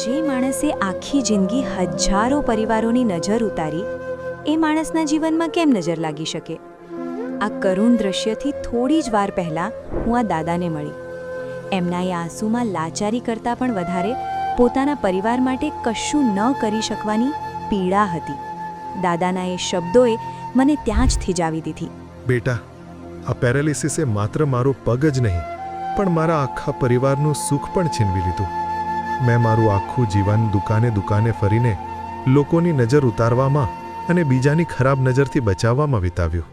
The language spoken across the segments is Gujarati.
જે માણસે આખી જિંદગી હજારો પરિવારોની નજર ઉતારી એ માણસના જીવનમાં કેમ નજર લાગી શકે? આ કરુણ દ્રશ્યથી થોડી જ વાર પહેલાં હું આ દાદાને મળી. એમના એ આંસુમાં લાચારી કરતાં પણ વધારે પોતાના પરિવાર માટે કશું ન કરી શકવાની પીડા હતી. દાદાના એ શબ્દોએ મને ત્યાં જ થીજાવી દીધી. બેટા, આ પેરાલિસિસે માત્ર મારો પગ જ નહીં પણ મારા આખા પરિવારનું સુખ પણ છીનવી લીધું. મેં મારું આખું જીવન દુકાને ફરીને લોકોની નજર ઉતારવામાં અને બીજાની ખરાબ નજરથી બચાવવામાં વિતાવ્યું.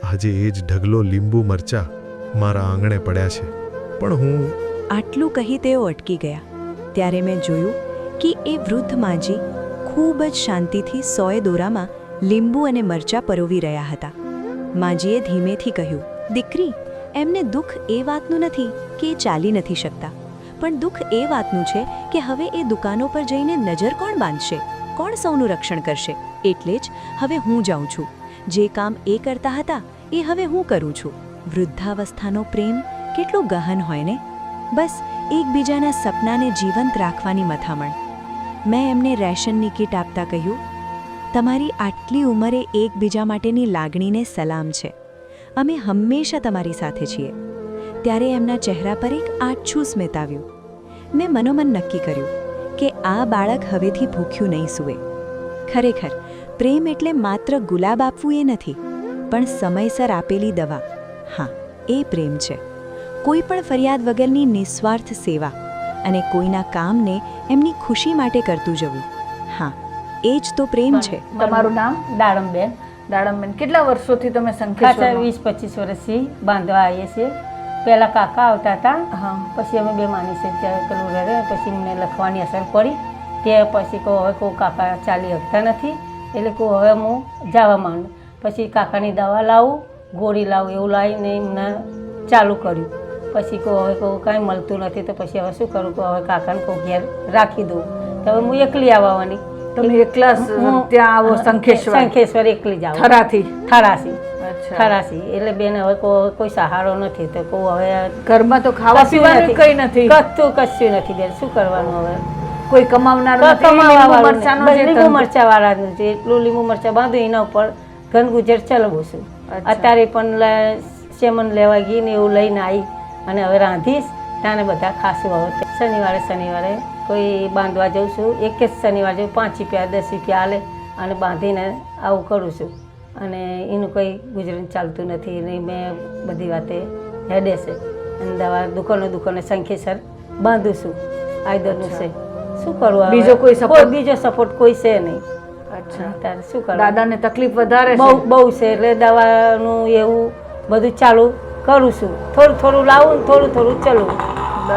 આજે એ જ ઢગલો લીંબુ મરચા મારા આંગણે પડ્યા છે, પણ હું... આટલું કહી તેઓ અટકી ગયા. ત્યારે મેં જોયું કે એ વૃદ્ધ માજી ખૂબ જ શાંતિથી સોય દોરામાં લીંબુ અને મરચાં પરોવી રહ્યા હતા. માજીએ ધીમેથી કહ્યું, દીકરી, એમને દુઃખ એ વાતનું નથી કે એ ચાલી નથી શકતા, પણ દુઃખ એ વાતનું છે કે હવે એ દુકાનો પર જઈને નજર કોણ બાંધશે, કોણ સૌનું રક્ષણ કરશે? એટલે જ હવે હું જાઉં છું. જે કામ એ કરતા હતા એ હવે હું કરું છું. વૃદ્ધાવસ્થાનો પ્રેમ કેટલો ગહન હોય ને! બસ એકબીજાના સપનાને જીવંત રાખવાની મથામણ. મેં એમને રેશનની કીટ આપતા કહ્યું, તમારી આટલી ઉંમરે એકબીજા માટેની લાગણીને સલામ છે. અમે હંમેશા તમારી સાથે છીએ. ત્યારે એમના ચહેરા પર એક આછું સ્મિત આવ્યું. મેં મનોમન નક્કી કર્યું કે આ બાળક હવેથી ભૂખ્યું નહીં સૂવે. ખરેખર પ્રેમ એટલે માત્ર ગુલાબ આપવું એ નથી, પણ સમયસર આપેલી દવા. હા, એ પ્રેમ છે. કોઈ પણ ફરિયાદ વગરની નિસ્વાર્થ સેવા અને કોઈના કામને એમની ખુશી માટે કરતું જવું. હા, એ જ તો પ્રેમ છે. તમારું નામ? દાડમબેન. દાડમબેન, કેટલા વર્ષોથી તમે સંખેશ્વરમાં? 20-25 વર્ષથી બાંધવા આવીએ છીએ. પહેલાં કાકા આવતા હતા, હા, પછી અમે બે માની છે ત્યારે પેલું રહે, પછી મને લખવાની અસર પડી. તે પછી કહું હવે કોઈ કાકા ચાલી શકતા નથી, એટલે કહું હવે હું જવા માંડું. પછી કાકાની દવા લાવું, ગોળી લાવું, એવું લાવીને એમને ચાલુ કર્યું. પછી કહું હવે કહું કાંઈ મળતું નથી, તો પછી હવે શું કરું? કહું હવે કાકાને કહું ઘેર રાખી દઉં. તો હવે હું એકલી આવવાની. તમે એકલા ત્યાં આવો? સંખેશ્વર એકલી જાઉં. થરાસી. એટલે બેન હવે કોઈ સહારો નથી, તો કહું હવે ઘરમાં તો ખાવા પીવાનું કંઈ નથી, કશું નથી બેન, શું કરવાનું? હવે કોઈ કમાવનાર લીંબુ મરચા વાળાનું છે, એટલું લીંબુ મરચા બાંધું એના ઉપર ઘન ગુજર ચલાવું છું. અત્યારે પણ સેમન લેવા ગઈ ને એવું લઈને આવી અને હવે રાંધીશ, ત્યાં બધા ખાશું. હવે શનિવારે કોઈ બાંધવા જાઉં છું. એક જ શનિવાર જાઉં, 5 રૂપિયા 10 રૂપિયા હાલે અને બાંધીને આવું કરું છું. અને એનું કંઈ ગુજરાન ચાલતું નથી ને મેં બધી વાતે હેડે છે. અને દવા દુકાને સંખેસર બાંધું છું. આયદરનું છે. શું કરવું? બીજો સપોર્ટ કોઈ છે નહીં. અચ્છા, તારે શું કરવું? દાદાને તકલીફ વધારે બહુ છે, એટલે દવાનું એવું બધું ચાલુ કરું છું. થોડું લાવું ને થોડું ચલવું.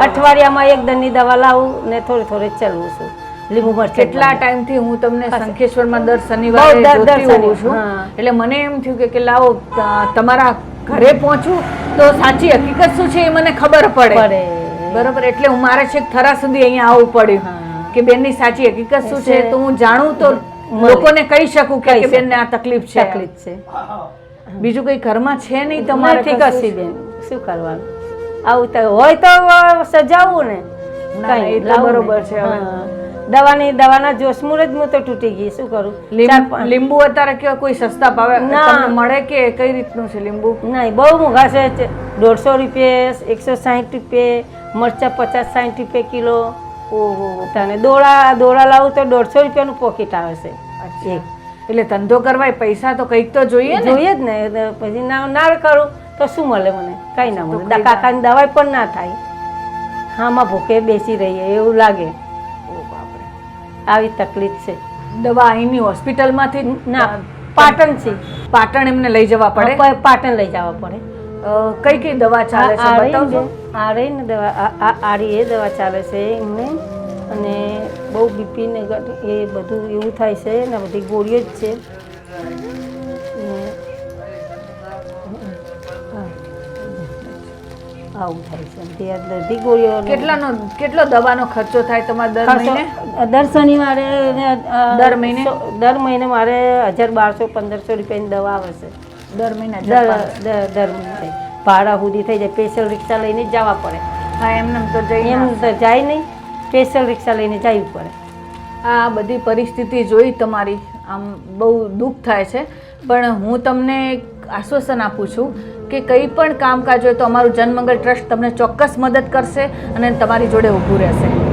અઠવાડિયામાં એક દનની દવા લાવું ને થોડી ચલવું છું. લીંબુ મરચાં કેટલા ટાઈમથી હું તમને સંખેશ્વરમાં દર શનિવારે જોતી હોઉં છું, એટલે મને એમ થયું કે લાવો તમારા ઘરે પહોંચું તો સાચી હકીકત શું છે એ મને ખબર પડે. બરોબર, એટલે હું મારે છેક થરા સુધી અહીંયા આવવું પડ્યું કે બેનની સાચી હકીકત શું છે, તો હું જાણું તો લોકોને કહી શકું કે બેનને આ તકલીફ છે. બીજું કઈ ઘરમાં છે નહીં તમારે? કશી બેન, શું કરવાનું? આવું તો હોય તો સજાવું ને. બરોબર છે. દવાના જોશમુર જ હું તો તૂટી ગઈ, શું કરું? લીંબુ અત્યારે કેવા કોઈ સસ્તા ભાવે મળે કે કઈ રીતનું છે લીંબુ? નહીં, બહુ મોંઘા છે. 150 રૂપિયા, 160 રૂપિયા, મરચાં 50-60 રૂપિયા કિલો. ઓહો, તને દોડા લાવું તો 150 રૂપિયાનું પોકેટ આવે છે. એટલે ધંધો કરવા પૈસા તો કંઈક તો જોઈએ જ ને. પછી ના કરું તો શું મળે મને? કાંઈ ના મળે. કાકાની દવાઈ પણ ના થાય. હામાં ભૂખે બેસી રહીએ એવું લાગે. આવી તકલીફ છે. દવા અહીંની હોસ્પિટલમાંથી? ના, પાટણ છે. પાટણ એમને લઈ જવા પડે? પાટણ લઈ જવા પડે. કઈ દવા ચાલે છે બતાવજો. આ રહી ને દવા, આરી એ દવા ચાલે છે એમને. અને બહુ બીપી ને એ બધું એવું થાય છે ને, બધી ગોળીઓ જ છે. આવું થાય છે. બધી ગોળીઓ. કેટલો દવાનો ખર્ચો થાય તમારે દર મહિને? દર શનિવારે દર મહિને મારે 1200-1500 રૂપિયાની દવા આવે છે. દર મહિને? દર મહિને ભાડા સુધી થઈ જાય. સ્પેશિયલ રિક્ષા લઈને જ જવા પડે. હા, એમને તો એમ તો જાય નહીં. સ્પેશિયલ રિક્ષા લઈને જવું પડે. આ બધી પરિસ્થિતિ જોઈ તમારી આમ બહુ દુઃખ થાય છે, પણ હું તમને એક આશ્વાસન આપું છું કે કંઈ પણ કામકાજ હોય તો અમારું જનમંગલ ટ્રસ્ટ તમને ચોક્કસ મદદ કરશે અને તમારી જોડે ઊભું રહેશે.